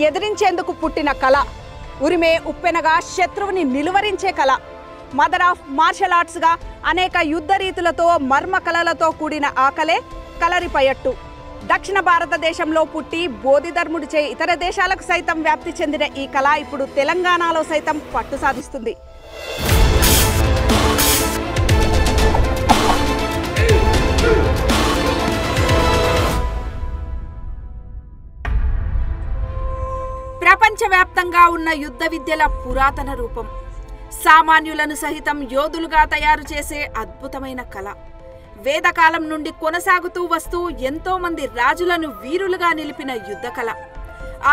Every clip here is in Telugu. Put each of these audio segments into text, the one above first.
ఎదిరించేందుకు పుట్టిన కళ, ఉరిమే ఉప్పెనగా శత్రువుని నిలువరించే కళ, మదర్ ఆఫ్ మార్షల్ ఆర్ట్స్గా అనేక యుద్ధ రీతులతో మర్మ కళలతో కూడిన ఆ కళే కలరిపయట్టు. దక్షిణ భారతదేశంలో పుట్టి బోధిధర్ముడిచే ఇతర దేశాలకు సైతం వ్యాప్తి చెందిన ఈ కళ ఇప్పుడు తెలంగాణలో సైతం పట్టు సాధిస్తుంది. ప్రపంచవ్యాప్తంగా ఉన్న యుద్ధ విద్యల పురాతన రూపం, సామాన్యులను సహితం యోధులుగా తయారు చేసే అద్భుతమైన కళ. వేదకాలం నుండి కొనసాగుతూ వస్తూ ఎంతో మంది రాజులను వీరులుగా నిలిపిన యుద్ధ కళ.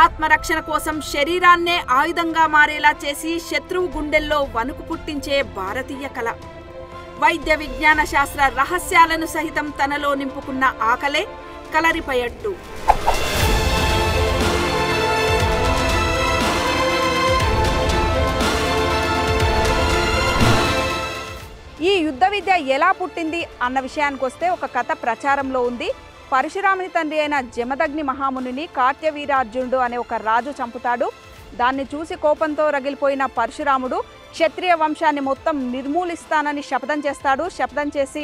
ఆత్మరక్షణ కోసం శరీరాన్నే ఆయుధంగా మారేలా చేసి శత్రువు గుండెల్లో వణుకు పుట్టించే భారతీయ కళ. వైద్య విజ్ఞాన శాస్త్ర రహస్యాలను సహితం తనలో నింపుకున్న ఆ కళే కలరిపయట్టు. ఈ యుద్ధ విద్య ఎలా పుట్టింది అన్న విషయానికి వస్తే ఒక కథ ప్రచారంలో ఉంది. పరశురాముని తండ్రి అయిన జమదగ్ని మహామునిని కార్త్యవీరార్జునుడు అనే ఒక రాజు చంపుతాడు. దాన్ని చూసి కోపంతో రగిలిపోయిన పరశురాముడు క్షత్రియ వంశాన్ని మొత్తం నిర్మూలిస్తానని శపథం చేస్తాడు. శపథం చేసి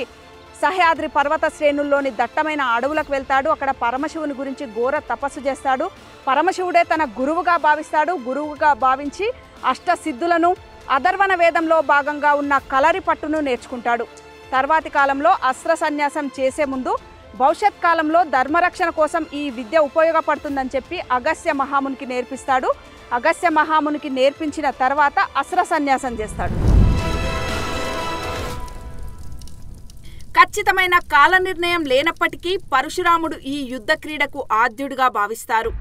సహ్యాద్రి పర్వత శ్రేణుల్లోని దట్టమైన అడవులకు వెళ్తాడు. అక్కడ పరమశివుని గురించి ఘోర తపస్సు చేస్తాడు. పరమశివుడే తన గురువుగా భావిస్తాడు. గురువుగా భావించి అష్టసిద్ధులను, అధర్వణ వేదంలో భాగంగా ఉన్న కలరి పట్టును నేర్చుకుంటాడు. తర్వాతి కాలంలో అస్త్ర సన్యాసం చేసే ముందు భవిష్యత్ కాలంలో ధర్మరక్షణ కోసం ఈ విద్య ఉపయోగపడుతుందని చెప్పి అగస్త్య మహామునికి నేర్పిస్తాడు. అగస్త్య మహామునికి నేర్పించిన తర్వాత అస్త్ర సన్యాసం చేస్తాడు. ఖచ్చితమైన కాల నిర్ణయం లేనప్పటికీ పరశురాముడు ఈ యుద్ధ క్రీడకు ఆద్యుడిగా భావిస్తారు.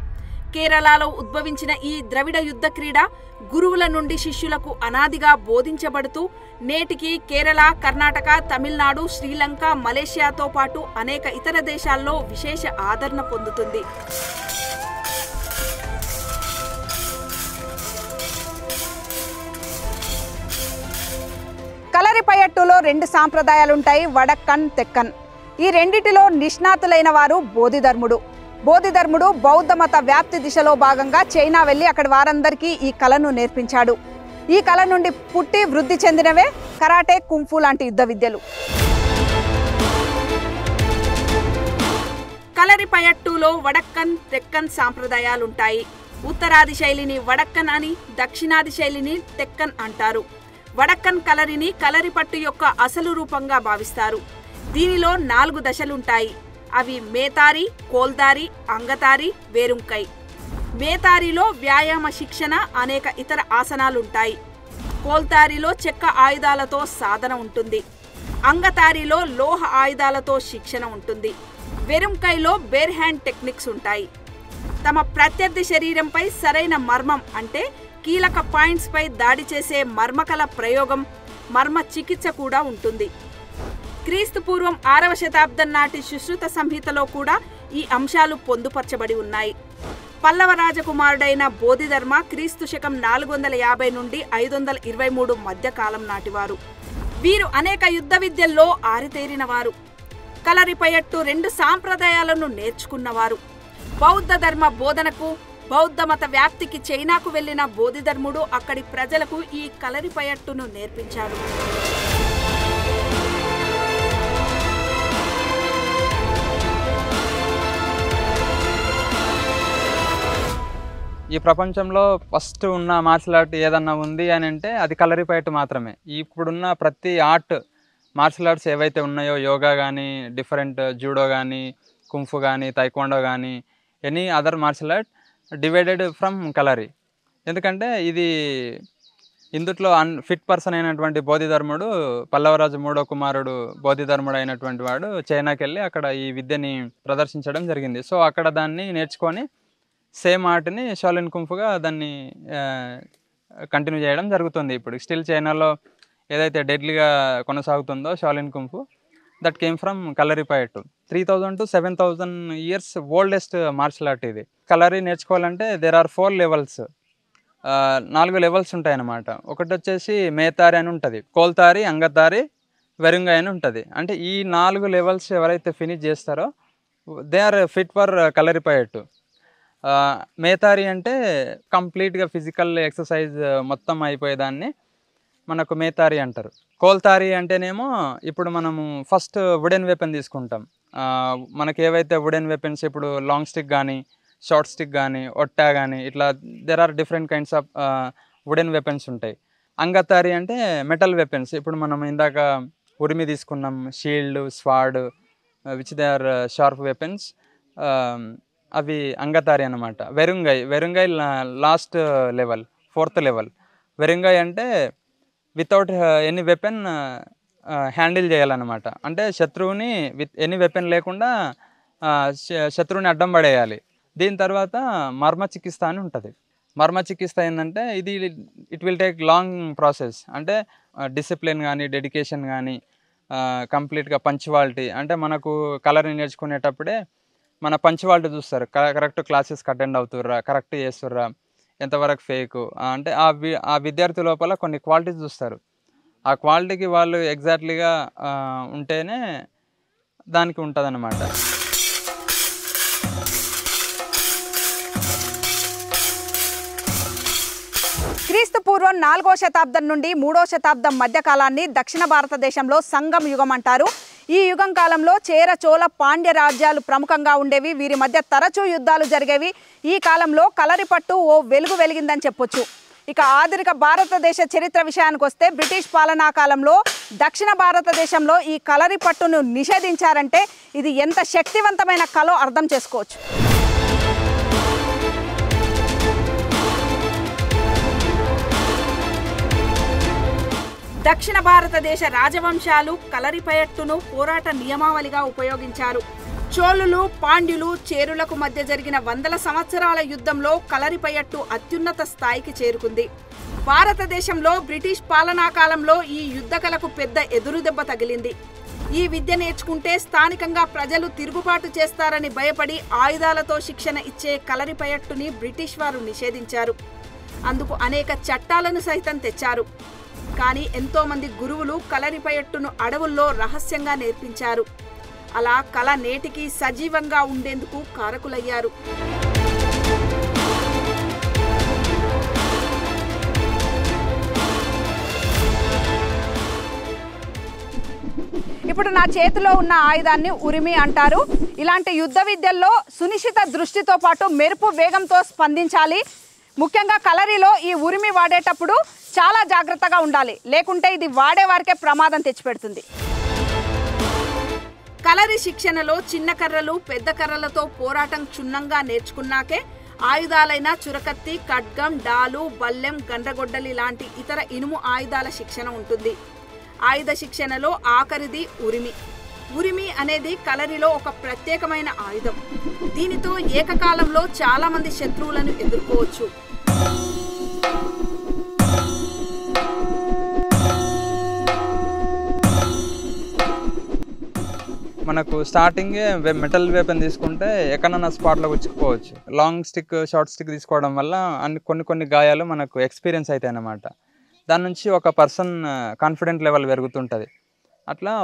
కేరళలో ఉద్భవించిన ఈ ద్రవిడ యుద్ధ క్రీడ గురువుల నుండి శిష్యులకు అనాదిగా బోధించబడుతూ నేటికి కేరళ, కర్ణాటక, తమిళనాడు, శ్రీలంక, మలేషియాతో పాటు అనేక ఇతర దేశాల్లో విశేష ఆదరణ పొందుతుంది. కలరిపయట్టులో 2 సాంప్రదాయాలుంటాయి, వడక్కన్, తెక్కన్. ఈ రెండిటిలో నిష్ణాతులైన వారు బోధిధర్ముడు. బోధిధర్ముడు బౌద్ధ మత వ్యాప్తి దిశలో భాగంగా చైనా వెళ్ళి అక్కడి వారందరికీ ఈ కళను నేర్పించాడు. ఈ కళ నుండి పుట్టి వృద్ధి చెందినవే కరాటే, కుంఫు లాంటి యుద్ధ విద్యలు. కలరిపయట్టులో వడక్కన్, తెక్కన్ సాంప్రదాయాలుంటాయి. ఉత్తరాది శైలిని వడక్కన్ అని, దక్షిణాది శైలిని తెక్కన్ అంటారు. వడక్కన్ కలరిని కలరిపట్టు యొక్క అసలు రూపంగా భావిస్తారు. దీనిలో 4 దశలుంటాయి. అవి మేతారి, కోల్దారి, అంగతారి, వేరుంకై. మేతారిలో వ్యాయామ శిక్షణ, అనేక ఇతర ఆసనాలుంటాయి. కోల్తారిలో చెక్క ఆయుధాలతో సాధన ఉంటుంది. అంగతారిలో లోహ ఆయుధాలతో శిక్షణ ఉంటుంది. వెరుంకైలో బేర్ హ్యాండ్ టెక్నిక్స్ ఉంటాయి. తమ ప్రత్యర్థి శరీరంపై సరైన మర్మం అంటే కీలక పాయింట్స్పై దాడి చేసే మర్మకల ప్రయోగం, మర్మ చికిత్స కూడా ఉంటుంది. క్రీస్తు పూర్వం 6వ శతాబ్దం నాటి సుశ్రుత సంహితలో కూడా ఈ అంశాలు పొందుపరచబడి ఉన్నాయి. పల్లవ రాజకుమారుడైన బోధిధర్మ క్రీస్తు శకం 450 నుండి 523 మధ్య కాలం నాటివారు. వీరు అనేక యుద్ధ విద్యల్లో ఆరితేరినవారు. కలరిపయట్టు 2 సాంప్రదాయాలను నేర్చుకున్నవారు. బౌద్ధ ధర్మ బోధనకు, బౌద్ధ మత వ్యాప్తికి చైనాకు వెళ్లిన బోధిధర్ముడు అక్కడి ప్రజలకు ఈ కలరిపయట్టును నేర్పించాడు. ఈ ప్రపంచంలో ఫస్ట్ ఉన్న మార్షల్ ఆర్ట్ ఏదన్నా ఉంది అని అంటే అది కలరిపయట్టు మాత్రమే. ఇప్పుడున్న ప్రతి ఆర్ట్, మార్షల్ ఆర్ట్స్ ఏవైతే ఉన్నాయో, యోగా కానీ, డిఫరెంట్ జూడో కానీ, కుంఫు కానీ, తైక్వాండో కానీ, any other martial art divided from Kalari. ఎందుకంటే ఇది ఇందుట్లో ఫిట్ పర్సన్ అయినటువంటి బోధిధర్ముడు, పల్లవరాజు 3వ కుమారుడు బోధిధర్ముడు అయినటువంటి వాడు చైనాకి వెళ్ళి అక్కడ ఈ విద్యని ప్రదర్శించడం జరిగింది. సో అక్కడ దాన్ని నేర్చుకొని సేమ్ ఆర్ట్ని షాలిన్ కుంఫుగా దాన్ని కంటిన్యూ చేయడం జరుగుతుంది. ఇప్పుడు స్టిల్ చైనాలో ఏదైతే డెడ్లీగా కొనసాగుతుందో Shaolin kung fu, that came from Kalaripayattu. 3000 to 7000 years oldest martial art ఇది. కలరీ నేర్చుకోవాలంటే దేర్ ఆర్ 4 లెవెల్స్, 4 లెవెల్స్ ఉంటాయన్నమాట. ఒకటి వచ్చేసి మేతారి అని ఉంటుంది, కోల్తారి, అంగతారి, వెరుంగై అని ఉంటుంది. అంటే ఈ 4 లెవెల్స్ ఎవరైతే ఫినిష్ చేస్తారో they are fit for Kalaripayattu. Meythari అంటే కంప్లీట్గా ఫిజికల్ ఎక్సర్సైజ్ మొత్తం అయిపోయేదాన్ని మనకు మేతారి అంటారు. కోల్తారి అంటేనేమో ఇప్పుడు మనము ఫస్ట్ వుడెన్ వెపన్ తీసుకుంటాం. మనకి ఏవైతే వుడెన్ వెపన్స్ ఇప్పుడు లాంగ్ స్టిక్ కానీ షార్ట్ స్టిక్ కానీ ఒట్టా కానీ ఇట్లా there are different kinds of wooden weapons ఉంటాయి. అంగతారి అంటే మెటల్ వెపన్స్. ఇప్పుడు మనం ఇందాక ఉరిమి తీసుకున్నాం, shield, sword, which they are sharp weapons, అవి అంగతారి అన్నమాట. వెరుంగై లాస్ట్ లెవెల్, 4th లెవెల్. వెరుంగై అంటే వితౌట్ ఎనీ వెపన్ హ్యాండిల్ చేయాలన్నమాట. అంటే శత్రువుని విత్ ఎనీ వెపన్ లేకుండా శత్రువుని అడ్డం పడేయాలి. దీని తర్వాత మర్మ చికిత్స అని ఉంటుంది. మర్మ చికిత్స ఏంటంటే it will take long process. అంటే డిసిప్లిన్ కానీ డెడికేషన్ కానీ కంప్లీట్గా పంచువాలిటీ. అంటే మనకు కలర్ నేర్చుకునేటప్పుడే మన పంచువాలిటీ చూస్తారు. కరెక్ట్ క్లాసెస్కి అటెండ్ అవుతుర్రా, కరెక్ట్ చేస్తుర్రా, ఎంతవరకు ఫేకు. అంటే ఆ విద్యార్థి లోపల కొన్ని క్వాలిటీస్ చూస్తారు. ఆ క్వాలిటీకి వాళ్ళు ఎగ్జాక్ట్లీగా ఉంటేనే దానికి ఉంటుంది అన్నమాట. క్రీస్తు పూర్వం 4వ శతాబ్దం నుండి 3వ శతాబ్దం మధ్యకాలాన్ని దక్షిణ భారతదేశంలో సంగం యుగం అంటారు. ఈ యుగం కాలంలో చేర, చోళ, పాండ్య రాజ్యాలు ప్రముఖంగా ఉండేవి. వీరి మధ్య తరచూ యుద్ధాలు జరిగేవి. ఈ కాలంలో కలరిపట్టు ఓ వెలుగు వెలిగిందని చెప్పొచ్చు. ఇక ఆధునిక భారతదేశ చరిత్ర విషయానికి వస్తే బ్రిటిష్ పాలనా కాలంలో దక్షిణ భారతదేశంలో ఈ కలరిపట్టును నిషేధించారంటే ఇది ఎంత శక్తివంతమైన కళో అర్థం చేసుకోవచ్చు. దక్షిణ భారతదేశ రాజవంశాలు కలరిపయట్టును పోరాట నియమావళిగా ఉపయోగించారు. చోళులు, పాండ్యులు, చేరులకు మధ్య జరిగిన 100 సంవత్సరాల యుద్ధంలో కలరిపయట్టు అత్యున్నత స్థాయికి చేరుకుంది. భారతదేశంలో బ్రిటిష్ పాలనా కాలంలో ఈ యుద్ధకళకు పెద్ద ఎదురుదెబ్బ తగిలింది. ఈ విద్య నేర్చుకుంటే స్థానికంగా ప్రజలు తిరుగుబాటు చేస్తారని భయపడి ఆయుధాలతో శిక్షణ ఇచ్చే కలరిపయట్టుని బ్రిటిష్ వారు నిషేధించారు. అందుకు అనేక చట్టాలను సైతం తెచ్చారు. కానీ ఎంతోమంది గురువులు కలరిపయట్టును అడవుల్లో రహస్యంగా నేర్పించారు. అలా కళ నేటికి సజీవంగా ఉండేందుకు కారకులయ్యారు. ఇప్పుడు నా చేతిలో ఉన్న ఆయుధాన్ని ఉరిమి అంటారు. ఇలాంటి యుద్ధ విద్యల్లో సునిశ్చిత దృష్టితో పాటు మెరుపు వేగంతో స్పందించాలి. ముఖ్యంగా కలరిలో ఈ ఉరిమి వాడేటప్పుడు చాలా జాగ్రత్తగా ఉండాలి, లేకుంటే ఇది వాడేవారికే ప్రమాదం తెచ్చిపెడుతుంది. కలరి శిక్షణలో చిన్న కర్రలు, పెద్ద కర్రలతో పోరాటం క్షుణ్ణంగా నేర్చుకున్నాకే ఆయుధాలైన చురకత్తి, ఖడ్గం, డాలు, బల్లెం, గండ్రగొడ్డలి లాంటి ఇతర ఇనుము ఆయుధాల శిక్షణ ఉంటుంది. ఆయుధ శిక్షణలో ఆఖరిది ఉరిమి. ఉరిమి అనేది కలరిలో ఒక ప్రత్యేకమైన ఆయుధం. దీనితో ఏకకాలంలో చాలా మంది శత్రువులను ఎదుర్కోవచ్చు. మనకు స్టార్టింగే మెటల్ వెపన్ తీసుకుంటే ఎక్కడన్నా స్పాట్లో గుచ్చుకోవచ్చు. లాంగ్ స్టిక్, షార్ట్ స్టిక్ తీసుకోవడం వల్ల కొన్ని గాయాలు మనకు ఎక్స్పీరియన్స్ అవుతాయి అన్నమాట. దాని నుంచి ఒక పర్సన్ కాన్ఫిడెంట్ లెవెల్ పెరుగుతుంటుంది. అట్లా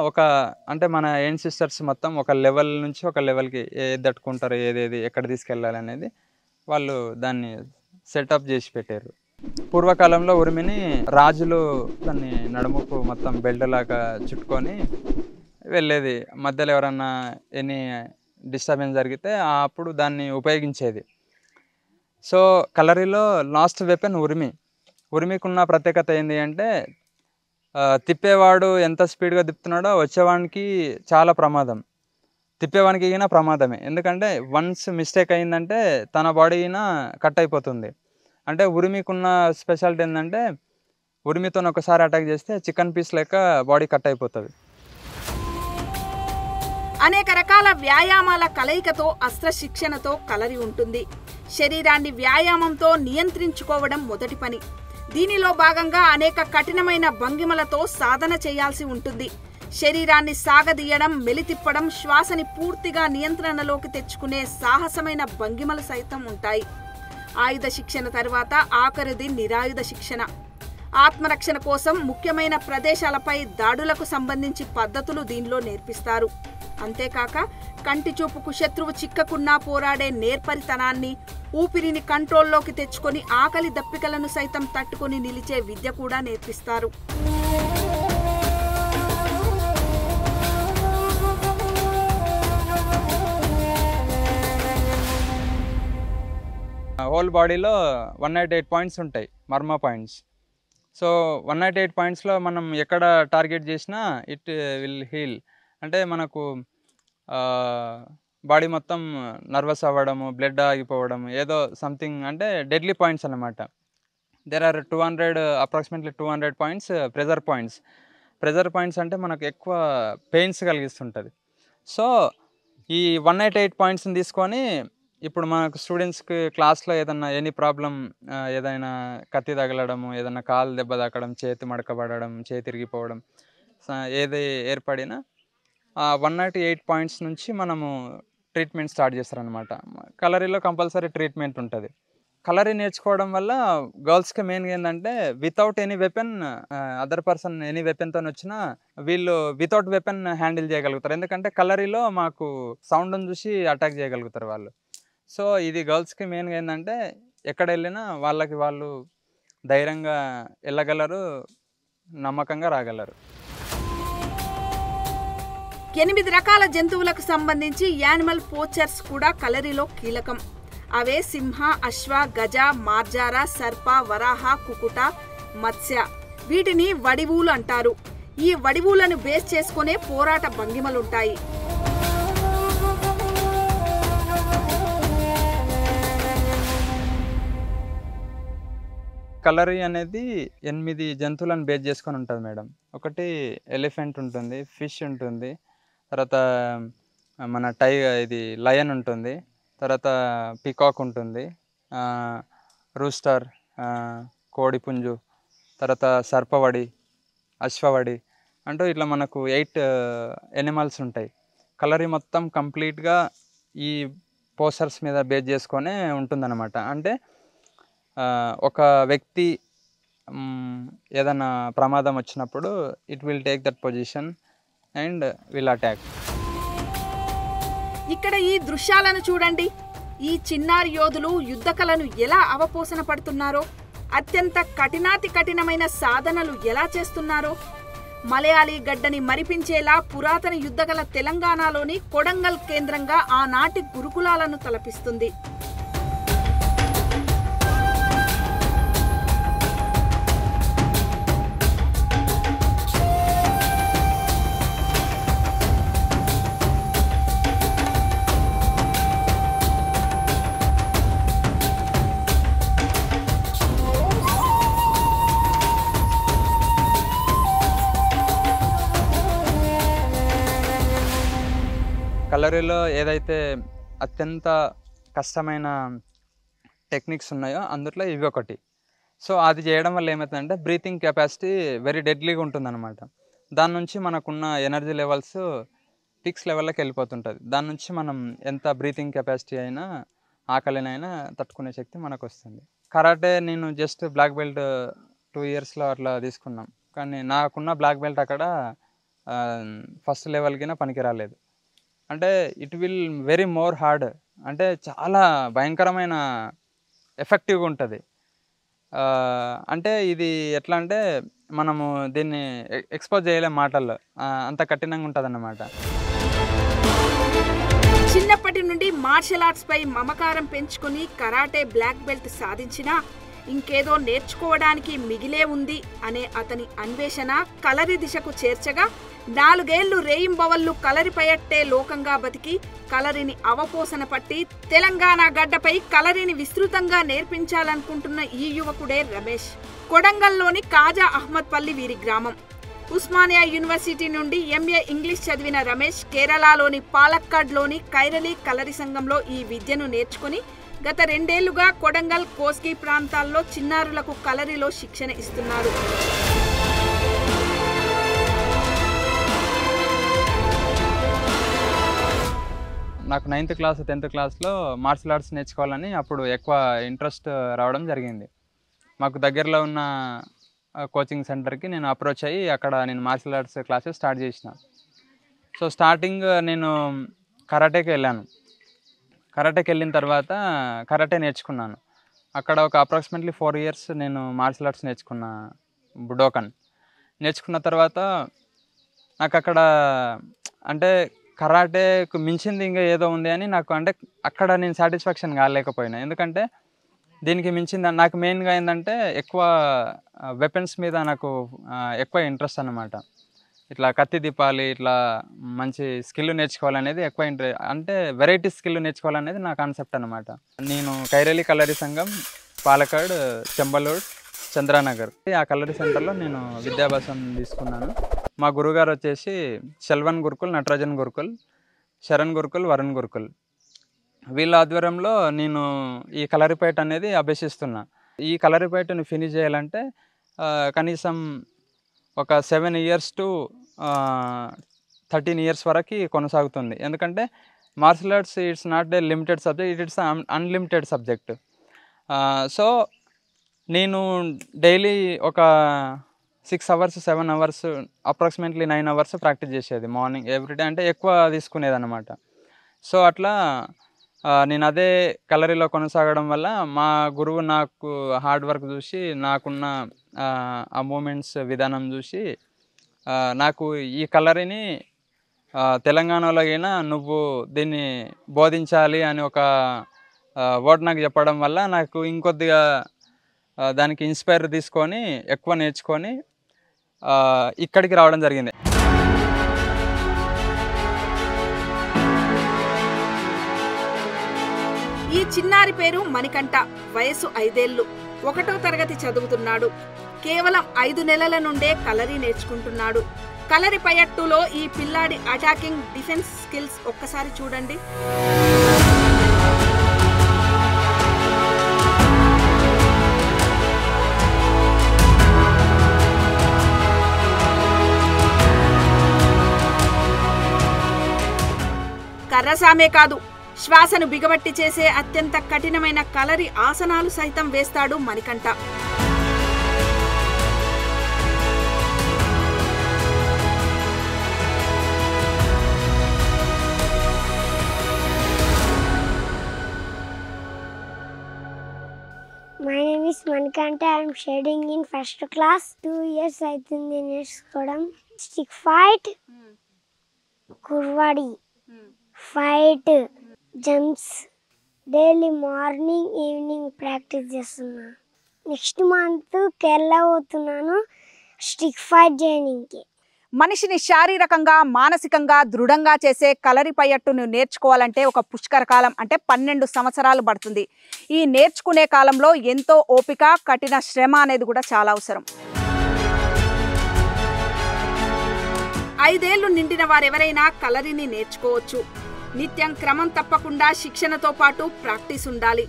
అంటే మన సిస్టర్స్ మొత్తం ఒక లెవెల్ నుంచి ఒక లెవెల్కి ఏది తట్టుకుంటారు, ఏదేది ఎక్కడ తీసుకెళ్ళాలి అనేది వాళ్ళు దాన్ని సెటప్ చేసి పెట్టారు. పూర్వకాలంలో ఉరిమిని రాజులు దాన్ని నడుముకు మొత్తం బెల్ట్ లాగా చుట్టుకొని వెళ్ళేది. మధ్యలో ఎవరన్నా ఎనీ డిస్టర్బెన్స్ జరిగితే అప్పుడు దాన్ని ఉపయోగించేది. సో కలరిలో లాస్ట్ వెపన్ ఉరిమి. ఉరిమికున్న ప్రత్యేకత ఏంటి అంటే తిప్పేవాడు ఎంత స్పీడ్గా తిప్పుతున్నాడో వచ్చేవానికి చాలా ప్రమాదం, తిప్పేవానికి అయినా ప్రమాదమే. ఎందుకంటే వన్స్ మిస్టేక్ అయిందంటే తన బాడీ అయినా కట్ అయిపోతుంది. అంటే ఉరిమికున్న స్పెషాలిటీ ఏంటంటే ఉరిమితో ఒకసారి అటాక్ చేస్తే చికెన్ పీస్ లెక్క బాడీ కట్ అయిపోతుంది. అనేక రకాల వ్యాయామాల కలయికతో అస్త్ర శిక్షణతో కలరి ఉంటుంది. శరీరాన్ని వ్యాయామంతో నియంత్రించుకోవడం మొదటి పని. దీనిలో భాగంగా అనేక కఠినమైన భంగిమలతో సాధన చేయాల్సి ఉంటుంది. శరీరాన్ని సాగదీయడం, మెలితిప్పడం, శ్వాసని పూర్తిగా నియంత్రణలోకి తెచ్చుకునే సాహసమైన భంగిమలు సైతం ఉంటాయి. ఆయుధ శిక్షణ తర్వాత ఆఖరిది నిరాయుధ శిక్షణ. ఆత్మరక్షణ కోసం ముఖ్యమైన ప్రదేశాలపై దాడులకు సంబంధించి పద్ధతులు దీనిలో నేర్పిస్తారు. అంతేకాక కంటి చూపుకు శత్రువు చిక్కకున్నా పోరాడే నేర్పరితనాన్ని, ఊపిరిని కంట్రోల్లోకి తెచ్చుకొని ఆకలి దప్పికలను సైతం తట్టుకొని నిలిచే విద్య కూడా నేర్పిస్తారు. హోల్ బాడీలో 198 పాయింట్స్ ఉంటాయి, మర్మా పాయింట్స్. సో 198 పాయింట్స్లో మనం ఎక్కడ టార్గెట్ చేసినా ఇట్ విల్ హీల్. అంటే మనకు బాడీ మొత్తం నర్వస్ అవ్వడము, బ్లడ్ ఆగిపోవడం, ఏదో సంథింగ్ అంటే డెడ్లీ పాయింట్స్ అన్నమాట. There are approximately 200 points pressure points. Pressure points అంటే మనకు ఎక్కువ పెయిన్స్ కలిగిస్తుంటుంది. సో ఈ 198 పాయింట్స్ని తీసుకొని ఇప్పుడు మనకు స్టూడెంట్స్కి క్లాస్లో ఏదన్నా ఎనీ ప్రాబ్లం, ఏదైనా కత్తి తగలడము, ఏదైనా కాలు దెబ్బ తాకడం, చేతి మడకబడడం, చేతి తిరిగిపోవడం, ఏది ఏర్పడినా 198 పాయింట్స్ నుంచి మనము ట్రీట్మెంట్ స్టార్ట్ చేస్తారనమాట. కలరీలో కంపల్సరీ ట్రీట్మెంట్ ఉంటుంది. కలరీ నేర్చుకోవడం వల్ల గర్ల్స్కి మెయిన్గా ఏంటంటే without any weapon, other person any వెపన్తో వచ్చినా వీళ్ళు వితౌట్ వెపన్ హ్యాండిల్ చేయగలుగుతారు. ఎందుకంటే కలరీలో మాకు సౌండ్ని చూసి అటాక్ చేయగలుగుతారు వాళ్ళు. సో ఇది గర్ల్స్కి మెయిన్గా ఏంటంటే ఎక్కడ వెళ్ళినా వాళ్ళకి వాళ్ళు ధైర్యంగా వెళ్ళగలరు, నమ్మకంగా రాగలరు. 8 రకాల జంతువులకు సంబంధించి యానిమల్ పోచర్స్ కూడా కలరీలో కీలకం. అవే సింహ, అశ్వ, గజ, మార్జార, సర్ప, వరాహ, కుకుట, మత్స్య. వీటిని వడివులు అంటారు. ఈ వడివులను బేస్ చేసుకునే పోరాట భంగిమలుంటాయి. కలరీ అనేది 8 జంతువులను బేస్ చేసుకొని ఉంటుంది మేడం. ఒకటి ఎలిఫెంట్ ఉంటుంది, ఫిష్ ఉంటుంది, తర్వాత మన ఇది లయన్ ఉంటుంది, తర్వాత పికాక్ ఉంటుంది, రూస్టర్, కోడిపుంజు, తర్వాత సర్పవడి, అశ్వవడి అంటూ ఇట్లా మనకు 8 ఎనిమల్స్ ఉంటాయి. కలరీ మొత్తం కంప్లీట్గా ఈ పోస్టర్స్ మీద బేస్ చేసుకొనే ఉంటుందన్నమాట. అంటే ఒక వ్యక్తి ఏదైనా ప్రమాదం వచ్చినప్పుడు it will take that position and will attack. ఇక్కడ ఈ దృశ్యాలను చూడండి. ఈ చిన్నారి యోధులు యుద్ధకళను ఎలా అవపోసన పడుతున్నారో, అత్యంత కఠినమైన సాధనలు ఎలా చేస్తున్నారో. మలయాళీ గడ్డని మరిపించేలా పురాతన యుద్ధకళ తెలంగాణలోని కొడంగల్ కేంద్రంగా ఆనాటి గురుకులాలను తలపిస్తుంది. కలరీలో ఏదైతే అత్యంత కష్టమైన టెక్నిక్స్ ఉన్నాయో అందులో ఇవి ఒకటి. సో అది చేయడం వల్ల ఏమవుతుందంటే బ్రీతింగ్ కెపాసిటీ వెరీ డెడ్లీగా ఉంటుందన్నమాట. దాని నుంచి మనకున్న ఎనర్జీ లెవెల్స్ పిక్స్ లెవెల్లోకి వెళ్ళిపోతుంటుంది. దాని నుంచి మనం ఎంత బ్రీతింగ్ కెపాసిటీ అయినా, ఆకలినైనా తట్టుకునే శక్తి మనకు వస్తుంది. కరాటే నేను జస్ట్ బ్లాక్ బెల్ట్ 2 ఇయర్స్లో అట్లా తీసుకున్నాం. కానీ నాకున్న బ్లాక్ బెల్ట్ అక్కడ ఫస్ట్ లెవెల్కినా పనికి రాలేదు. అంటే it will very more hard, అంటే చాలా భయంకరమైన ఎఫెక్టివ్గా ఉంటుంది. అంటే ఇది ఎట్లా అంటే మనము దీన్ని ఎక్స్పోజ్ చేయలేం మాటల్లో, అంత కఠినంగా ఉంటుంది అన్నమాట. చిన్నప్పటి నుండి మార్షల్ ఆర్ట్స్ పై మమకారం పెంచుకుని కరాటే బ్లాక్ బెల్ట్ సాధించినా ఇంకేదో నేర్చుకోవడానికి మిగిలే ఉంది అనే అతని అన్వేషణ కలరి దిశకు చేర్చగా 4 ఏళ్లు రేయింబవళ్ళు కలరిపయట్టే లోకంగా బతికి కలరిని అవపోసన పట్టి తెలంగాణ గడ్డపై కలరిని విస్తృతంగా నేర్పించాలనుకుంటున్న ఈ యువకుడే రమేష్. కొడంగల్లోని కాజా అహ్మద్ పల్లి వీరి గ్రామం. ఉస్మానియా యూనివర్సిటీ నుండి ఎంఏ ఇంగ్లీష్ చదివిన రమేష్ కేరళలోని పాలక్కాడ్లోని కైరళి కలరి సంఘంలో ఈ విద్యను నేర్చుకుని గత 2 ఏళ్లుగా కొడంగల్, కోస్గి ప్రాంతాల్లో చిన్నారులకు కలరిలో శిక్షణ ఇస్తున్నారు. నాకు 9th క్లాస్ 10th క్లాస్లో మార్షల్ ఆర్ట్స్ నేర్చుకోవాలని అప్పుడు ఎక్కువ ఇంట్రెస్ట్ రావడం జరిగింది. మాకు దగ్గరలో ఉన్న కోచింగ్ సెంటర్కి నేను అప్రోచ్ అయ్యి అక్కడ నేను మార్షల్ ఆర్ట్స్ క్లాసెస్ స్టార్ట్ చేసిన. సో స్టార్టింగ్ నేను కరాటేకి వెళ్ళాను. కరాటేకి వెళ్ళిన తర్వాత కరాటే నేర్చుకున్నాను. అక్కడ ఒక అప్రాక్సిమేట్లీ 4 ఇయర్స్ నేను మార్షల్ ఆర్ట్స్ నేర్చుకున్నా, బుడోకన్. నేర్చుకున్న తర్వాత నాకు అక్కడ అంటే కరాటేకు మించింది ఇంకా ఏదో ఉంది అని నాకు అంటే అక్కడ నేను సాటిస్ఫాక్షన్ కాలేకపోయినా. ఎందుకంటే దీనికి మించింది నాకు మెయిన్గా ఏంటంటే ఎక్కువ వెపన్స్ మీద నాకు ఎక్కువ ఇంట్రెస్ట్ అన్నమాట. ఇట్లా కత్తి తిప్పాలి, ఇట్లా మంచి స్కిల్ నేర్చుకోవాలనేది ఎక్కువ అంటే వెరైటీ స్కిల్ నేర్చుకోవాలనేది నా కాన్సెప్ట్ అనమాట. నేను కైరేలి కలరీ సంఘం, పాలకాడ్, చెంబలూడ్, చంద్రానగర్ ఆ కలరీ సెంటర్లో నేను విద్యాభ్యాసం తీసుకున్నాను. మా గురుగారు వచ్చేసి శల్వన్ గురుకుల్, నటరాజన్ గురుకుల్, శరణ్ గురుకుల్, వరుణ్ గురుకుల్. వీళ్ళ ఆధ్వర్యంలో నేను ఈ కలరిపయట్ అనేది అభ్యసిస్తున్నా. ఈ కలరిపయట్ని ఫినిష్ చేయాలంటే కనీసం ఒక 7 ఇయర్స్ టు 13 ఇయర్స్ వరకు కొనసాగుతుంది. ఎందుకంటే martial arts it's not a limited subject, it's unlimited subject. So నేను డైలీ ఒక 6 hours 7 hours approximately 9 hours practice చేసేది మార్నింగ్ ఎవ్రీడే. అంటే ఎక్కువ తీసుకునేది అనమాట. సో అట్లా నేను అదే కలరీలో కొనసాగడం వల్ల మా గురువు నాకు హార్డ్ వర్క్ చూసి, నాకున్న ఆ మూమెంట్స్ విధానం చూసి నాకు ఈ కలరీని తెలంగాణలో అయినా నువ్వు దీన్ని బోధించాలి అని ఒక వర్డ్ నాకు చెప్పడం వల్ల నాకు ఇంకొద్దిగా దానికి ఇన్స్పైర్ తీసుకొని ఎక్కువ నేర్చుకొని ఇక్కడికి రావడం జరిగింది. ఈ చిన్నారి పేరు మణికంఠ. వయసు 5 ఏళ్లు. 1వ తరగతి చదువుతున్నాడు. కేవలం 5 నెలల నుండే కలరీ నేర్చుకుంటున్నాడు. కలరిపయట్టులో ఈ పిల్లాడి అటాకింగ్, డిఫెన్స్ స్కిల్స్ ఒక్కసారి చూడండి. కర్రసామే కాదు, శ్వాసను బిగబట్టి చేసే అత్యంత కఠినమైన కలరి ఆసనాలు సైతం వేస్తాడు Manikanta. My name is Manikanta. I am studying in first class. 2 years అవుతుంది నేర్చుకోవడం. Stick fight, Kuruvadi, fight, jumps daily morning evening practice చేస్తున్నా. నెక్స్ట్ మంత్ కేరళ పోతున్నాను స్టిక్ ఫైట్ ట్రైనింగ్కి. మనిషిని శారీరకంగా, మానసికంగా దృఢంగా చేసే కలరిపయట్టును నేర్చుకోవాలంటే ఒక పుష్కర కాలం అంటే 12 సంవత్సరాలు పడుతుంది. ఈ నేర్చుకునే కాలంలో ఎంతో ఓపిక, కఠిన శ్రమ అనేది కూడా చాలా అవసరం. 5 ఏళ్లు నిండిన వారెవరైనా కలరిని నేర్చుకోవచ్చు. నిత్యం క్రమం తప్పకుండా శిక్షణతో పాటు ప్రాక్టీస్ ఉండాలి.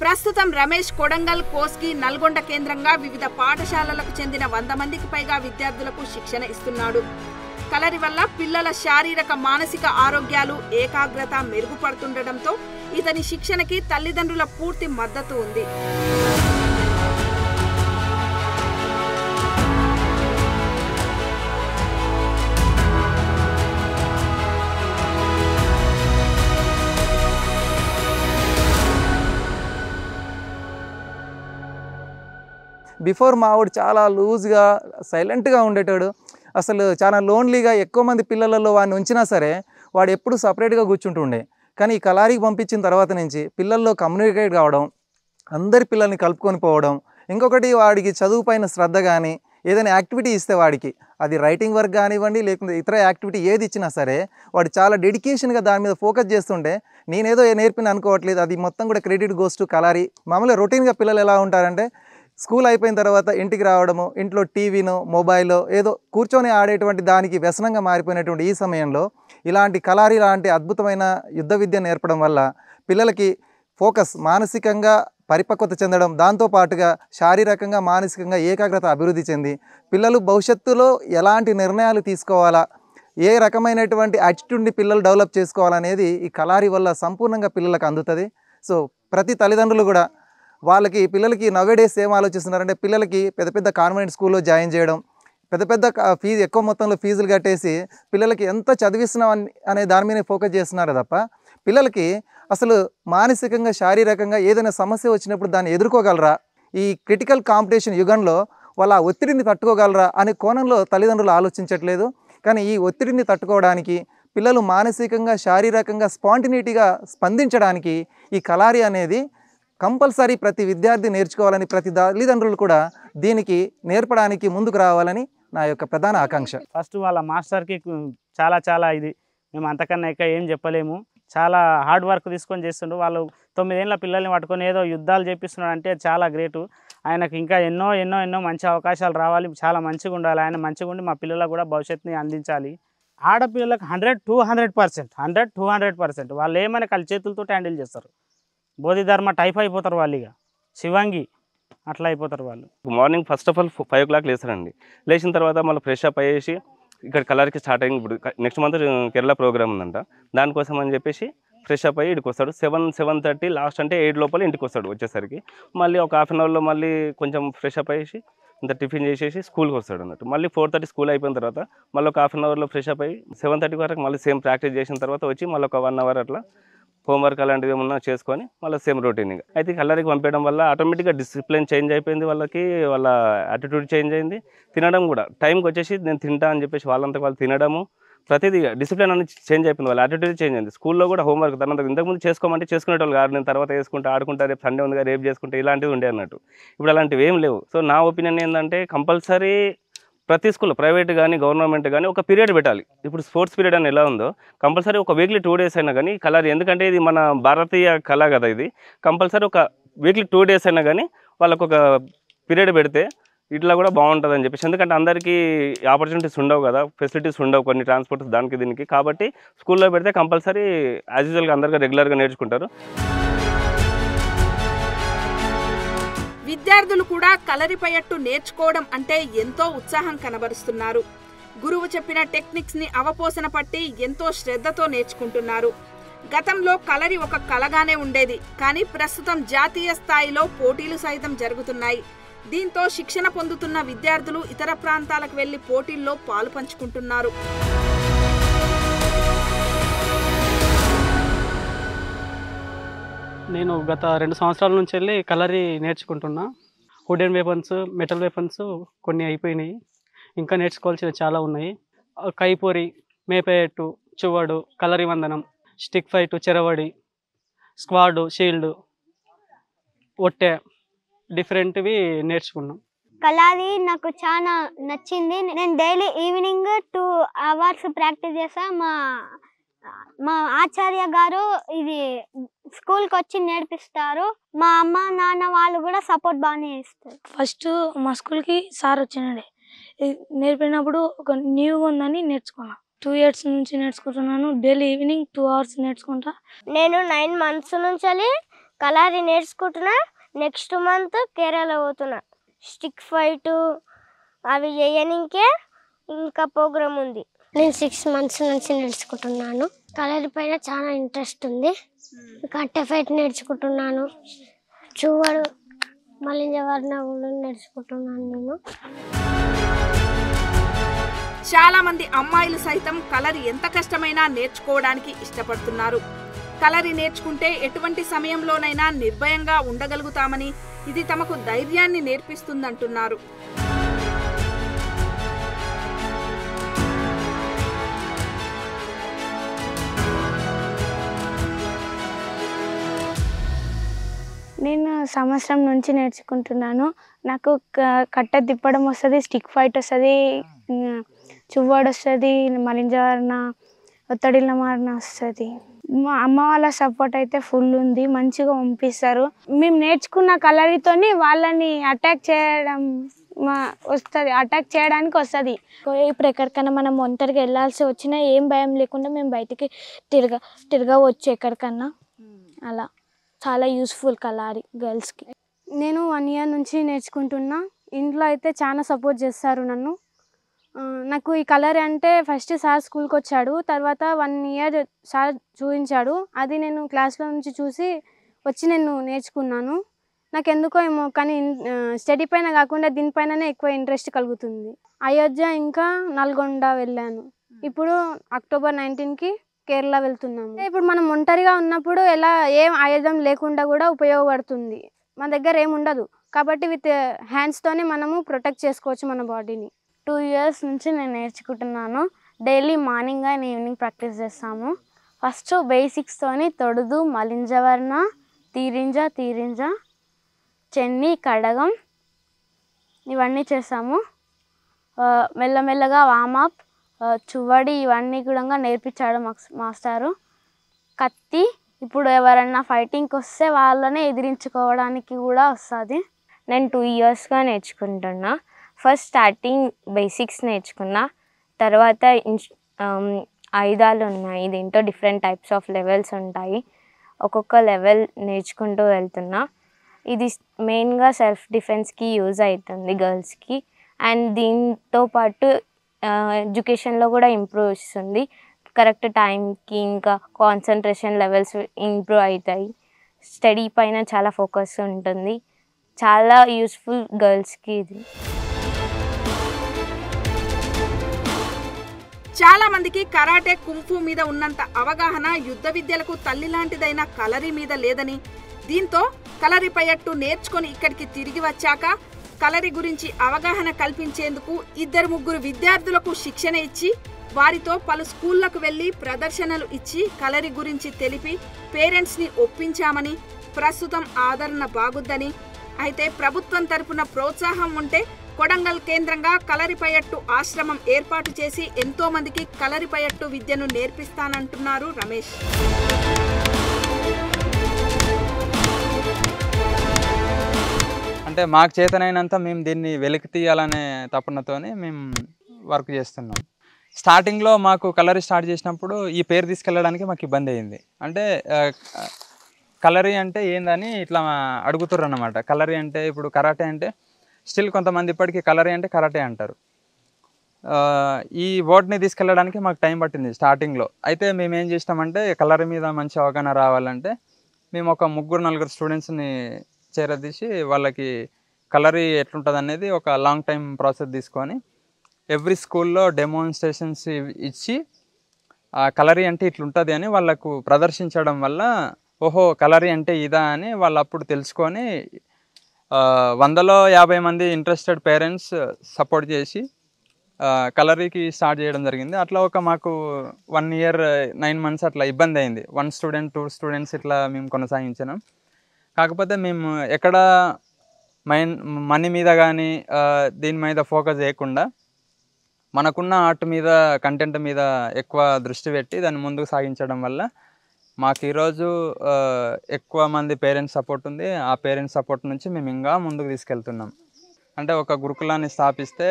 ప్రస్తుతం రమేష్ కొడంగల్, కోస్గి, నల్గొండ కేంద్రంగా వివిధ పాఠశాలలకు చెందిన 100 మందికి పైగా విద్యార్థులకు శిక్షణ ఇస్తున్నాడు. కలరి వల్ల పిల్లల శారీరక, మానసిక ఆరోగ్యాలు, ఏకాగ్రత మెరుగుపడుతుండటంతో ఇతని శిక్షణకి తల్లిదండ్రుల పూర్తి మద్దతు ఉంది. బిఫోర్ మావాడు చాలా లూజ్గా సైలెంట్గా ఉండేటాడు. అసలు చాలా లోన్లీగా, ఎక్కువ మంది పిల్లలలో వాడిని ఉంచినా సరే వాడు ఎప్పుడు సపరేట్గా కూర్చుంటుండే. కానీ ఈ కలారీకి పంపించిన తర్వాత నుంచి పిల్లల్లో కమ్యూనికేట్ కావడం, అందరి పిల్లల్ని కలుపుకొని పోవడం, ఇంకొకటి వాడికి చదువు పైన శ్రద్ధ కానీ, ఏదైనా యాక్టివిటీ ఇస్తే వాడికి అది రైటింగ్ వర్క్ కానివ్వండి, లేకుంటే ఇతర యాక్టివిటీ ఏది ఇచ్చినా సరే వాడు చాలా డెడికేషన్గా దాని మీద ఫోకస్ చేస్తుంటే, నేనేదో నేర్పిన అనుకోవట్లేదు, అది మొత్తం కూడా క్రెడిట్ గోస్ టు కలారీ. మామూలుగా రొటీన్గా పిల్లలు ఎలా ఉంటారంటే స్కూల్ అయిపోయిన తర్వాత ఇంటికి రావడము, ఇంట్లో టీవీనో మొబైల్లో ఏదో కూర్చొని ఆడేటువంటి దానికి వ్యసనంగా మారిపోయినటువంటి ఈ సమయంలో ఇలాంటి కలారీ లాంటి అద్భుతమైన యుద్ధ విద్య నేర్పడం వల్ల పిల్లలకి ఫోకస్, మానసికంగా పరిపక్వత చెందడం, దాంతోపాటుగా శారీరకంగా, మానసికంగా ఏకాగ్రత అభివృద్ధి చెంది పిల్లలు భవిష్యత్తులో ఎలాంటి నిర్ణయాలు తీసుకోవాలా, ఏ రకమైనటువంటి యాటిట్యూడ్ని పిల్లలు డెవలప్ చేసుకోవాలనేది ఈ కలారీ వల్ల సంపూర్ణంగా పిల్లలకు అందుతుంది. సో ప్రతి తల్లిదండ్రులు కూడా పిల్లలకి నవ్వేడేస్ ఏం ఆలోచిస్తున్నారంటే పిల్లలకి పెద్ద పెద్ద కాన్వెంట్ స్కూల్లో జాయిన్ చేయడం, పెద్ద పెద్ద ఫీజు ఎక్కువ మొత్తంలో ఫీజులు కట్టేసి పిల్లలకి ఎంత చదివిస్తున్నాం అనే దాని మీద ఫోకస్ చేస్తున్నారు తప్ప పిల్లలకి అసలు మానసికంగా శారీరకంగా ఏదైనా సమస్య వచ్చినప్పుడు దాన్ని ఎదుర్కోగలరా, ఈ క్రిటికల్ కాంపిటీషన్ యుగంలో వాళ్ళ ఒత్తిడిని తట్టుకోగలరా అనే కోణంలో తల్లిదండ్రులు ఆలోచించట్లేదు. కానీ ఈ ఒత్తిడిని తట్టుకోవడానికి పిల్లలు మానసికంగా శారీరకంగా స్పాంటినిటీగా స్పందించడానికి ఈ కలారి అనేది కంపల్సరీ ప్రతి విద్యార్థి నేర్చుకోవాలని ప్రతి తల్లిదండ్రులు కూడా దీనికి నేర్పడానికి ముందుకు రావాలని నా యొక్క ప్రధాన ఆకాంక్ష. ఫస్ట్ వాళ్ళ మాస్టర్కి చాలా ఇది మేము అంతకన్నా ఎక్కువ ఏం చెప్పలేము. చాలా హార్డ్ వర్క్ తీసుకొని చేస్తుండ్రు. వాళ్ళు 9 ఏళ్ళ పిల్లల్ని పట్టుకొని ఏదో యుద్ధాలు చేపిస్తున్నాడు అంటే చాలా గ్రేటు. ఆయనకు ఇంకా ఎన్నో మంచి అవకాశాలు రావాలి, చాలా మంచిగా ఉండాలి. ఆయన మంచిగా ఉండి మా పిల్లలకు కూడా భవిష్యత్తుని అందించాలి. ఆడపిల్లలకు 100-200% వాళ్ళు ఏమైనా వాళ్ళ చేతులతో హ్యాండిల్ చేస్తారు. బోధిధర్మ టైప్ అయిపోతారు వాళ్ళు, ఇక శివంగి అట్లా అయిపోతారు వాళ్ళు. Morning first of all 5 o'clock లేస్తారండి. లేచిన తర్వాత మళ్ళీ ఫ్రెష్ అప్ అయ్యేసి ఇక్కడ కలర్కి స్టార్ట్ అయ్యి ఇప్పుడు నెక్స్ట్ మంత్ కేరళ ప్రోగ్రామ్ ఉందంట, దానికోసం అని చెప్పేసి ఫ్రెష్ అప్ అయ్యి ఇక్కడికి వస్తాడు. 7-7:30 లాస్ట్ అంటే 8 లోపల ఇంటికి వస్తాడు. వచ్చేసరికి మళ్ళీ ఒక హాఫ్ అన్ అవర్లో మళ్ళీ కొంచెం ఫ్రెష్ అప్ అయ్యేసి ఇంత టిఫిన్ చేసేసి స్కూల్కి వస్తాడు అన్నట్టు. మళ్ళీ 4:30 స్కూల్ అయిపోయిన తర్వాత మళ్ళీ ఒక హాఫ్ అన్ అవర్లో ఫ్రెష్ అప్ అయ్యి 7:30 వరకు మళ్ళీ సేమ్ ప్రాక్టీస్ చేసిన తర్వాత వచ్చి మళ్ళీ ఒక 1 hour అట్లా హోంవర్క్ అలాంటివి ఏమన్నా చేసుకొని మళ్ళీ సేమ్ రొటీన్. అయితే కలర్కి పంపించడం వల్ల ఆటోమేటిక్గా డిసిప్లిన్ చేంజ్ అయిపోయింది, వాళ్ళకి వాళ్ళ యాటిట్యూడ్ చేంజ్ అయింది. తినడం కూడా టైంకి వచ్చేసి నేను తింటా అని చెప్పేసి వాళ్ళంతా వాళ్ళు తినడము ప్రతిదీ డిసిప్లిన్ అనేది చేంజ్ అయిపోయింది, వాళ్ళ యాటిట్యూడ్ చేంజ్ అయింది. స్కూల్లో కూడా హోంవర్క్ తర్వాత ఇంతకుముందు చేసుకోమంటే చేసుకునేటోళ్ళు కాదు, నేను తర్వాత వేసుకుంటా ఆడుకుంటా, రేపు సండే ఉందిగా రేపు చేసుకుంటా, ఇలాంటివి ఉండే అన్నట్టు. ఇప్పుడు అలాంటివి ఏం లేవు. సో నా ఒపీనియన్ ఏంటంటే కంపల్సరీ ప్రతి స్కూల్లో ప్రైవేట్ కానీ గవర్నమెంట్ కానీ ఒక పీరియడ్ పెట్టాలి. ఇప్పుడు స్పోర్ట్స్ పీరియడ్ అని ఎలా ఉందో కంపల్సరీ ఒక వీక్లీ 2 days అయినా కానీ కలర్, ఎందుకంటే ఇది మన భారతీయ కళ కదా, ఇది కంపల్సరీ ఒక వీక్లీ 2 days అయినా కానీ వాళ్ళకు ఒక పీరియడ్ పెడితే ఇట్లా కూడా బాగుంటుంది అని చెప్పేసి. ఎందుకంటే అందరికీ ఆపర్చునిటీస్ ఉండవు కదా, ఫెసిలిటీస్ ఉండవు కొన్ని ట్రాన్స్పోర్ట్స్ దానికి దీనికి. కాబట్టి స్కూల్లో పెడితే కంపల్సరీ యాజ్ యూజువల్గా అందరికీ రెగ్యులర్గా నేర్చుకుంటారు. విద్యార్థులు కూడా కలరిపయట్టు నేర్చుకోవడం అంటే ఎంతో ఉత్సాహం కనబరుస్తున్నారు. గురువు చెప్పిన టెక్నిక్స్ ని అవపోసన పట్టి ఎంతో శ్రద్ధతో నేర్చుకుంటున్నారు. గతంలో కలరి ఒక కళగానే ఉండేది, కానీ ప్రస్తుతం జాతీయ స్థాయిలో పోటీలు సైతం జరుగుతున్నాయి. దీంతో శిక్షణ పొందుతున్న విద్యార్థులు ఇతర ప్రాంతాలకు వెళ్లి పోటీల్లో పాలు పంచుకుంటున్నారు. నేను గత 2 సంవత్సరాల నుంచి వెళ్ళి కలరీ నేర్చుకుంటున్నా. వుడెన్ వెపన్స్, మెటల్ వెపన్స్ కొన్ని అయిపోయినాయి, ఇంకా నేర్చుకోవాల్సినవి చాలా ఉన్నాయి. కైపోరి, మేపేట్టు, చువ్వడు, కలరి వందనం, స్టిక్ ఫైట్, చెరవడి, స్క్వాడ్, షీల్డ్, ఒట్టె, డిఫరెంట్వి నేర్చుకున్నాం. కలారి నాకు చాలా నచ్చింది. నేను డైలీ ఈవినింగ్ 2 hours ప్రాక్టీస్ చేస్తా. మా ఆచార్య గారు ఇది స్కూల్కి వచ్చి నేర్పిస్తారు. మా అమ్మ నాన్న వాళ్ళు కూడా సపోర్ట్ బాగానే చేస్తారు. ఫస్ట్ మా స్కూల్కి సార్ వచ్చినాడే, నేర్పినప్పుడు ఒక న్యూగా ఉందని నేర్చుకున్నాను. 2 years నుంచి నేర్చుకుంటున్నాను. డైలీ ఈవినింగ్ 2 hours నేర్చుకుంటా. నేను 9 months నుంచి కలారి నేర్చుకుంటున్నా. నెక్స్ట్ మంత్ కేరళ పోతున్నా. స్టిక్ ఫైట్ అవి చేయడానికే ఇంకా ప్రోగ్రామ్ ఉంది. నేను 6 months నుంచి నేర్చుకుంటున్నాను. కలర్ పైన చాలా ఇంట్రెస్ట్ ఉంది. కట్టె ఫైట్ నేర్చుకుంటున్నాను. చూవడు మలింజవర్ణ నేర్చుకుంటున్నాను నేను. చాలా మంది అమ్మాయిలు సైతం కలర్ ఎంత కష్టమైనా నేర్చుకోవడానికి ఇష్టపడుతున్నారు. కలరి నేర్చుకుంటే ఎటువంటి సమయంలోనైనా నిర్భయంగా ఉండగలుగుతామని, ఇది తమకు ధైర్యాన్ని నేర్పిస్తుందంటున్నారు. నేను సంవత్సరం నుంచి నేర్చుకుంటున్నాను. నాకు కట్టె తిప్పడం వస్తుంది, స్టిక్ ఫైట్ వస్తుంది, చువ్వాడు వస్తుంది, మలింజవర్ణ, ఒత్తడిల్ల మారణ వస్తుంది. మా అమ్మ వాళ్ళ సపోర్ట్ అయితే ఫుల్ ఉంది, మంచిగా పంపిస్తారు. మేము నేర్చుకున్న కలరితోని వాళ్ళని అటాక్ చేయడం అటాక్ చేయడానికి వస్తుంది. ఇప్పుడు ఎక్కడికైనా మనం ఒంటరిగా వెళ్ళాల్సి వచ్చినా ఏం భయం లేకుండా మేము బయటికి తిరగవచ్చు ఎక్కడికన్నా. అలా చాలా యూస్ఫుల్ కలారి గర్ల్స్కి. నేను 1 year నుంచి నేర్చుకుంటున్నా. ఇంట్లో అయితే చాలా సపోర్ట్ చేస్తారు నన్ను. నాకు ఈ కలర్ అంటే ఫస్ట్ సార్ స్కూల్కి వచ్చాడు, తర్వాత 1 year సార్ చూపించాడు. అది నేను క్లాస్లో నుంచి చూసి వచ్చి నేను నేర్చుకున్నాను. నాకు ఎందుకో ఏమో కానీ స్టడీ పైన కాకుండా దీనిపైననే ఎక్కువ ఇంట్రెస్ట్ కలుగుతుంది. అయోధ్య ఇంకా నల్గొండ వెళ్ళాను. ఇప్పుడు అక్టోబర్ 19కి కేరళ వెళ్తున్నాము. ఇప్పుడు మనం ఒంటరిగా ఉన్నప్పుడు ఏం ఆయుధం లేకుండా కూడా ఉపయోగపడుతుంది. మన దగ్గర ఏముండదు కాబట్టి విత్ హ్యాండ్స్తోనే మనము ప్రొటెక్ట్ చేసుకోవచ్చు మన బాడీని. 2 years నుంచి నేను నేర్చుకుంటున్నాను. Daily morning and evening practice చేస్తాము. ఫస్ట్ బేసిక్స్తోని తొడుదు, మలింజవర్ణ, తీరింజ, చెన్ని, కడగం ఇవన్నీ చేస్తాము. మెల్లమెల్లగా వామప్, చువ్వడి ఇవన్నీ కూడా నేర్పించాడు మాస్టారు. కత్తి ఇప్పుడు ఎవరన్నా ఫైటింగ్కి వస్తే వాళ్ళనే ఎదిరించుకోవడానికి కూడా వస్తుంది. నేను 2 yearsగా నేర్చుకుంటున్నా. ఫస్ట్ స్టార్టింగ్ బేసిక్స్ నేర్చుకున్నా, తర్వాత ఆయుధాలు ఉన్నాయి. దీంట్లో డిఫరెంట్ టైప్స్ ఆఫ్ లెవెల్స్ ఉంటాయి. ఒక్కొక్క లెవెల్ నేర్చుకుంటూ వెళ్తున్నా. ఇది మెయిన్గా సెల్ఫ్ డిఫెన్స్కి యూజ్ అవుతుంది గర్ల్స్కి. అండ్ దీంతో పాటు ఎడ్యుకేషన్లో కూడా ఇంప్రూవ్ ఇస్తుంది. కరెక్ట్ టైంకి ఇంకా కాన్సన్ట్రేషన్ లెవెల్స్ ఇంప్రూవ్ అవుతాయి. స్టడీ పైన చాలా ఫోకస్ ఉంటుంది. చాలా యూస్ఫుల్ గర్ల్స్కి ఇది. చాలా మందికి కరాటే, కుంఫు మీద ఉన్నంత అవగాహన యుద్ధ విద్యలకు తల్లి లాంటిదైన కలరి మీద లేదని, దీంతో కలరి పయట్టు నేర్చుకొని ఇక్కడికి తిరిగి వచ్చాక కలరి గురించి అవగాహన కల్పించేందుకు 2-3 విద్యార్థులకు శిక్షణ ఇచ్చి వారితో పలు స్కూళ్లకు వెళ్లి ప్రదర్శనలు ఇచ్చి కలరి గురించి తెలిపి పేరెంట్స్ని ఒప్పించామని, ప్రస్తుతం ఆదరణ బాగుందని, అయితే ప్రభుత్వం తరపున ప్రోత్సాహం ఉంటే కొడంగల్ కేంద్రంగా కలరిపయట్టు ఆశ్రమం ఏర్పాటు చేసి ఎంతో మందికి కలరిపయట్టు విద్యను నేర్పిస్తానంటున్నారు రమేష్. అంటే మాకు చేతనైనంత మేము దీన్ని వెలికి తీయాలనే తపనతోనే మేము వర్క్ చేస్తున్నాం. స్టార్టింగ్లో మాకు కలరీ స్టార్ట్ చేసినప్పుడు ఈ పేరు తీసుకెళ్ళడానికి మాకు ఇబ్బంది అయింది. అంటే కలరీ అంటే ఏందని ఇట్లా అడుగుతుర్రు అన్నమాట. కలరీ అంటే ఇప్పుడు కరాటే అంటే స్టిల్ కొంతమంది ఇప్పటికీ కలరీ అంటే కరాటే అంటారు. ఈ వర్డ్ని తీసుకెళ్ళడానికి మాకు టైం పట్టింది స్టార్టింగ్లో. అయితే మేము ఏం చేసినామంటే కలరీ మీద మంచి అవగాహన రావాలంటే మేము ఒక 3-4 స్టూడెంట్స్ని చేరదీసి వాళ్ళకి కలరీ ఎట్లుంటుంది అనేది ఒక లాంగ్ టైం ప్రాసెస్ తీసుకొని ఎవ్రీ స్కూల్లో డెమోన్స్ట్రేషన్స్ ఇచ్చి ఆ కలరీ అంటే ఇట్లుంటుంది అని వాళ్ళకు ప్రదర్శించడం వల్ల ఓహో కలరీ అంటే ఇదా అని వాళ్ళు అప్పుడు తెలుసుకొని 150 మంది ఇంట్రెస్టెడ్ పేరెంట్స్ సపోర్ట్ చేసి కలరీకి స్టార్ట్ చేయడం జరిగింది. అట్లా ఒక మాకు 1 year 9 months అట్లా ఇబ్బంది అయింది. 1 student 2 students ఇట్లా మేము కొనసాగించినాం. కాకపోతే మేము ఎక్కడ మనీ మీద కానీ దీని మీద ఫోకస్ చేయకుండా మనకున్న ఆర్ట్ మీద కంటెంట్ మీద ఎక్కువ దృష్టి పెట్టి దాన్ని ముందుకు సాగించడం వల్ల మాకు ఈరోజు ఎక్కువ మంది పేరెంట్స్ సపోర్ట్ ఉంది. ఆ పేరెంట్స్ సపోర్ట్ నుంచి మేము ఇంకా ముందుకు తీసుకెళ్తున్నాం. అంటే ఒక గురుకులాన్ని స్థాపిస్తే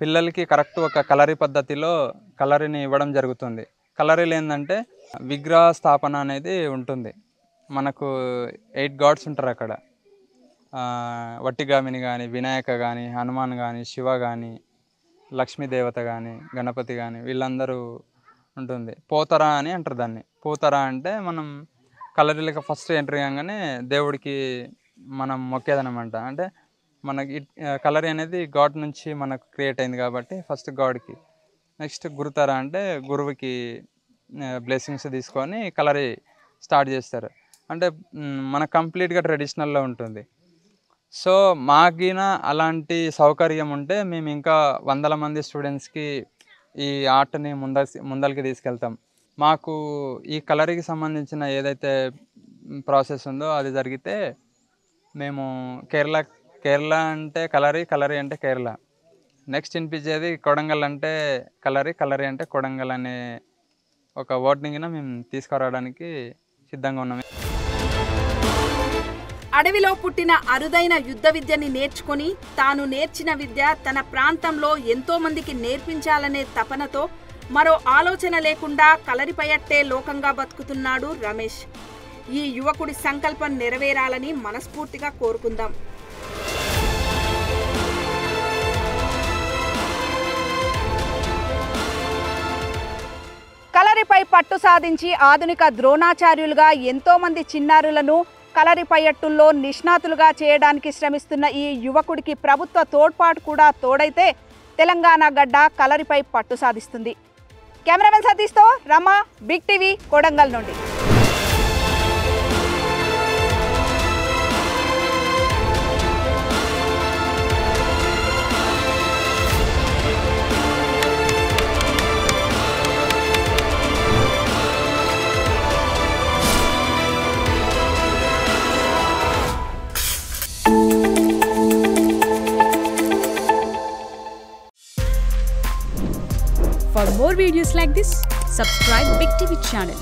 పిల్లలకి కరెక్ట్ ఒక కలరీ పద్ధతిలో కలరీని ఇవ్వడం జరుగుతుంది. కలరీలు ఏంటంటే విగ్రహ స్థాపన అనేది ఉంటుంది. మనకు 8 gods ఉంటారు అక్కడ. వట్టిగామిని కానీ, వినాయక కానీ, హనుమాన్ కానీ, శివ కానీ, లక్ష్మీదేవత కానీ, గణపతి కానీ వీళ్ళందరూ ఉంటుంది. పోతరా అని అంటారు దాన్ని. పోతరా అంటే మనం కలరీలకు ఫస్ట్ ఎంట్రీ కాగానే దేవుడికి మనం మొక్కేదనమాట. అంటే మనకి కలరీ అనేది గాడ్ నుంచి మనకు క్రియేట్ అయింది కాబట్టి ఫస్ట్ గాడ్కి, నెక్స్ట్ గురుతరా అంటే గురువుకి బ్లెస్సింగ్స్ తీసుకొని కలరీ స్టార్ట్ చేస్తారు. అంటే మనకు కంప్లీట్గా ట్రెడిషనల్లో ఉంటుంది. సో మాకిన అలాంటి సౌకర్యం ఉంటే మేము ఇంకా 100 మంది స్టూడెంట్స్కి ఈ ఆర్ట్ని ముందరికి తీసుకెళ్తాం. మాకు ఈ కలరీకి సంబంధించిన ఏదైతే ప్రాసెస్ ఉందో అది జరిగితే మేము కేరళ అంటే కలరీ, కలరీ అంటే కేరళ, నెక్స్ట్ వినిపించేది కొడంగల్ అంటే కలరీ అంటే కొడంగల్ అనే ఒక వర్డ్ని మేము తీసుకురావడానికి సిద్ధంగా ఉన్నాము. అడవిలో పుట్టిన అరుదైన యుద్ధ విద్యని నేర్చుకొని తాను నేర్చిన విద్య తన ప్రాంతంలో ఎంతో మందికి నేర్పించాలనే తపనతో మరో ఆలోచన లేకుండా కలరిపయట్టే లోకంగా బతుకుతున్నాడు రమేష్. ఈ యువకుడి సంకల్పం నెరవేరాలని మనస్ఫూర్తిగా కోరుకుందాం. కలరిపై పట్టు సాధించి ఆధునిక ద్రోణాచార్యులుగా ఎంతో మంది చిన్నారులను కలరిపయట్టుల్లో నిష్ణాతులుగా చేయడానికి శ్రమిస్తున్న ఈ యువకుడికి ప్రభుత్వ తోడ్పాటు కూడా తోడైతే తెలంగాణ గడ్డ కలరిపై పట్టు సాధిస్తుంది. కెమెరామెన్ సతీష్తో రమ, బిగ్ టీవీ, కొడంగల్ నుండి. For more videos like this, subscribe Big TV channel.